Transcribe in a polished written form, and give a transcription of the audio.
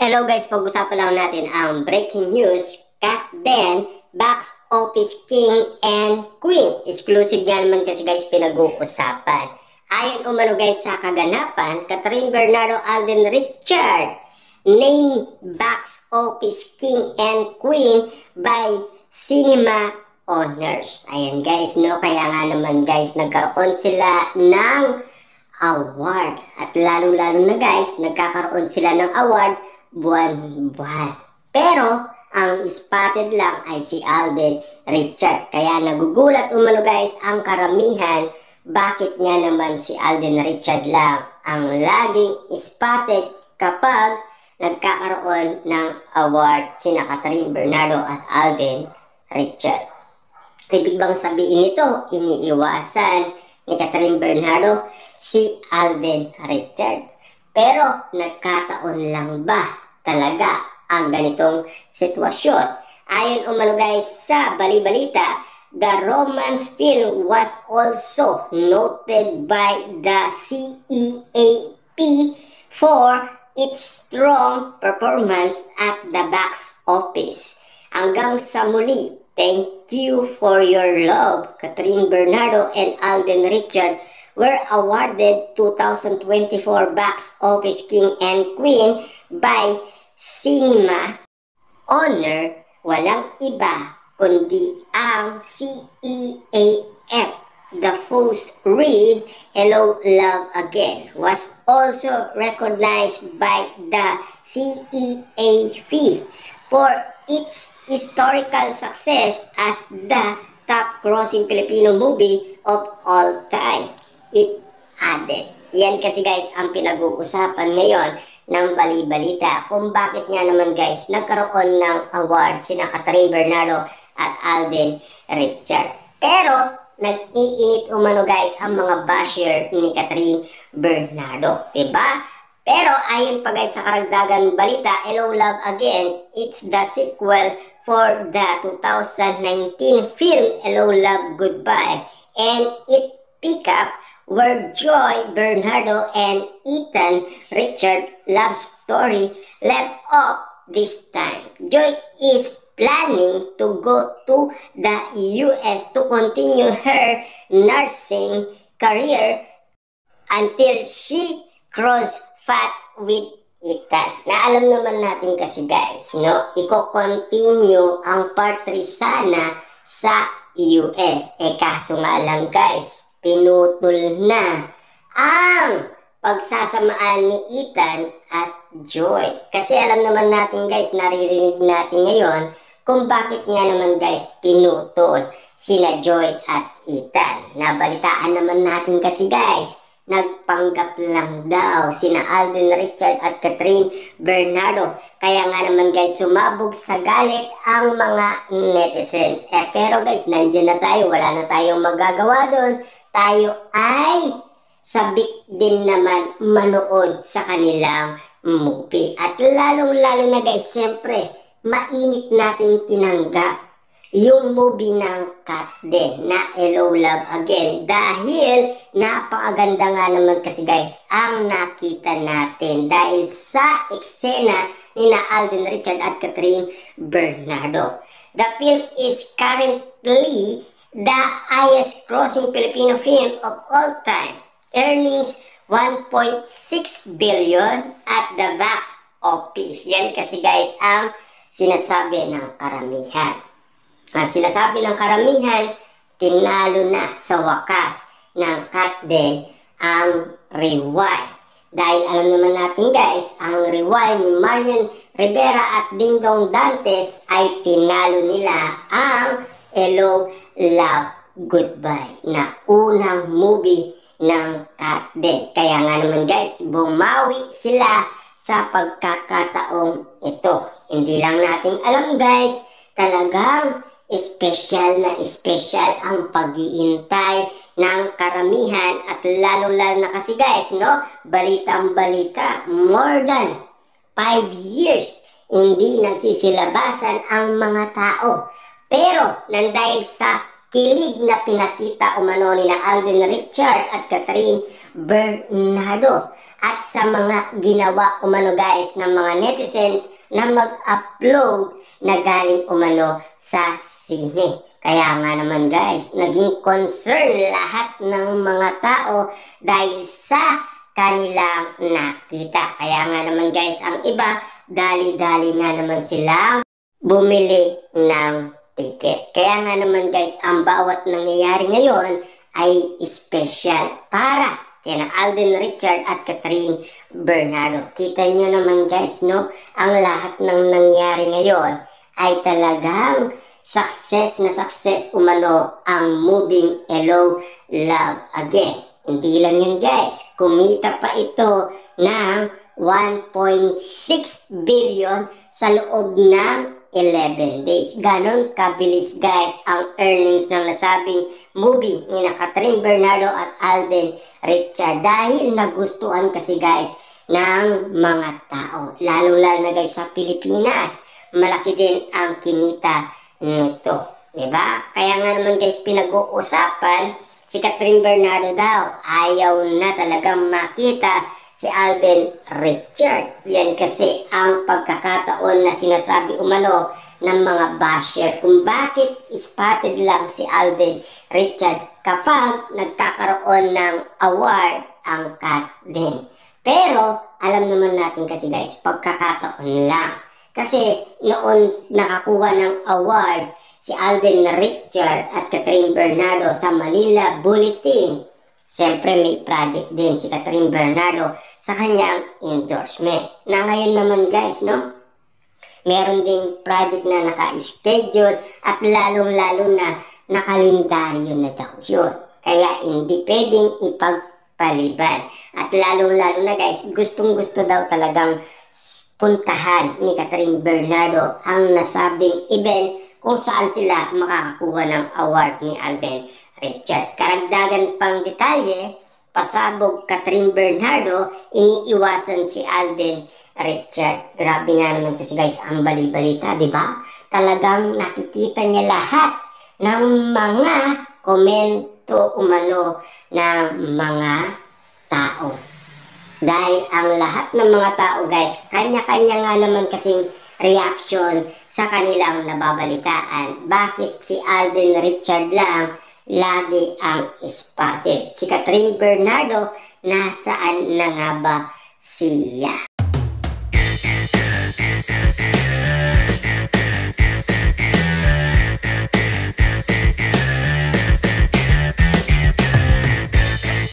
Hello guys, pag-usapan lang natin ang breaking news, Kat Den, Box Office King and Queen. Exclusive nga naman kasi guys pinag-uusapan. Ayon umano guys sa kaganapan, Catherine Bernardo, Alden Richard named Box Office King and Queen by Cinema Honors. Ayan guys, no? Kaya nga naman guys, nagkaroon sila ng award. At lalo-lalo na guys, nagkakaroon sila ng award buwan-buwan. Pero, ang spotted lang ay si Alden Richard. Kaya nagugulat umano guys ang karamihan bakit nga naman si Alden Richard lang ang laging spotted kapag nagkakaroon ng award sina Catherine Bernardo at Alden Richard. Ibig bang sabihin nito, iniiwasan ni Catherine Bernardo si Alden Richard? Pero nagkataon lang ba talaga ang ganitong sitwasyon? Ayon umano guys sa bali-balita, the romance film was also noted by the CEAP for its strong performance at the box office. Hanggang sa muli, thank you for your love. Catherine Bernardo and Alden Richard were awarded 2024 Box Office King and Queen by Cinema Honor. Walang iba kundi ang CEAF. The first read, Hello Love Again, was also recognized by the CEAF for its historical success as the top-grossing Filipino movie of all time. It added. Yan kasi guys ang pinag-uusapan ngayon ng bali-balita kung bakit nga naman guys nagkaroon ng award sina Catherine Bernardo at Alden Richard. Pero nag-iinit umano guys ang mga basher ni Catherine Bernardo, diba? Pero ayon pa guys sa karagdagan balita, Hello Love Again, it's the sequel for the 2019 film Hello Love Goodbye, and it pick up where Joy Bernardo and Ethan Richard love story left off this time. Joy is planning to go to the US to continue her nursing career until she cross path with Ethan. Na alam naman natin kasi guys, no, i-continue ang part 3 sana sa US. Kaso nga lang guys, pinutol na ang pagsasamaan ni Ethan at Joy. Kasi alam naman natin guys, naririnig natin ngayon kung bakit nga naman guys pinutol sina Joy at Ethan. Nabalitaan naman natin kasi guys, nagpanggap lang daw sina Alden Richard at Catherine Bernardo. Kaya nga naman guys, sumabog sa galit ang mga netizens. Pero guys, nandiyan na tayo, wala na tayong magagawa doon. Tayo ay sabik din naman manood sa kanilang movie. At lalong-lalo na guys, siyempre, mainit natin tinanggap yung movie ng Kat Den na Hello Love Again. Dahil napakaganda nga naman kasi guys ang nakita natin dahil sa eksena ni na Alden Richard at Catherine Bernardo. The film is currently the highest grossing Filipino film of all time, earnings 1.6 billion at the box office. Yan kasi guys ang sinasabi ng karamihan. Ang sinasabi ng karamihan, tinalo na sa wakas ng Kat Den ang rewind. Dahil alam naman natin guys, ang rewind ni Marian Rivera at Dingdong Dantes ay tinalo nila ang Hello Love Goodbye na unang movie ng Kat Den. Kaya nga naman guys, bumawi sila sa pagkakataong ito. Hindi lang natin alam guys, talagang espesyal na espesyal ang pag-iintay ng karamihan at lalo-lalo na kasi guys, no? Balitang-balita, more than 5 years hindi nagsisilabasan ang mga tao. Pero nang dahil sa kilig na pinakita umano ni na Alden Richard at Catherine Bernardo at sa mga ginawa umano guys ng mga netizens na mag-upload na galing umano sa sine. Kaya nga naman guys, naging concern lahat ng mga tao dahil sa kanilang nakita. Kaya nga naman guys, ang iba, dali-dali nga naman silang bumili ng ticket. Kaya nga naman guys, ang bawat nangyayari ngayon ay special para kina Alden Richard at Catherine Bernardo. Kita nyo naman guys, no? Ang lahat ng nangyari ngayon ay talagang success na success umano ang Moving Hello Love Again. Hindi lang yun guys, kumita pa ito ng 1.6 billion sa loob ng 11 days. Ganon kabilis guys ang earnings ng nasabing movie ni Catherine Bernardo at Alden Richard dahil nagustuhan kasi guys ng mga tao. Lalo-lalo na guys sa Pilipinas, malaki din ang kinita nito. Diba? Kaya nga naman guys pinag-uusapan si Catherine Bernardo daw. Ayaw na talagang makita si Alden Richard. Yan kasi ang pagkakataon na sinasabi umano ng mga basher kung bakit spotted lang si Alden Richard kapag nagkakaroon ng award ang Kat din. Pero alam naman natin kasi guys, pagkakataon lang. Kasi noon nakakuha ng award si Alden Richard at Catherine Bernardo sa Manila Bulletin. Siyempre may project din si Catherine Bernardo sa kanyang endorsement. Na ngayon naman guys, no? Meron ding project na naka-schedule at lalong-lalo na nakalendaryo na daw yun. Kaya hindi pwedeng ipagpaliban. At lalong-lalo na guys, gustong-gusto daw talagang puntahan ni Catherine Bernardo ang nasabing event kung saan sila makakakuha ng award ni Alden Richard. Karagdagan pang detalye, pasabog Catherine Bernardo, iniiwasan si Alden Richard. Grabe nga naman kasi guys ang bali-balita, di ba? Talagang nakikita niya lahat ng mga komento umano ng mga tao. Dahil ang lahat ng mga tao guys, kanya-kanya nga naman kasing reaction sa kanilang nababalitaan. Bakit si Alden Richard lang lagi ang spotted? Si Catherine Bernardo, nasaan na nga ba siya?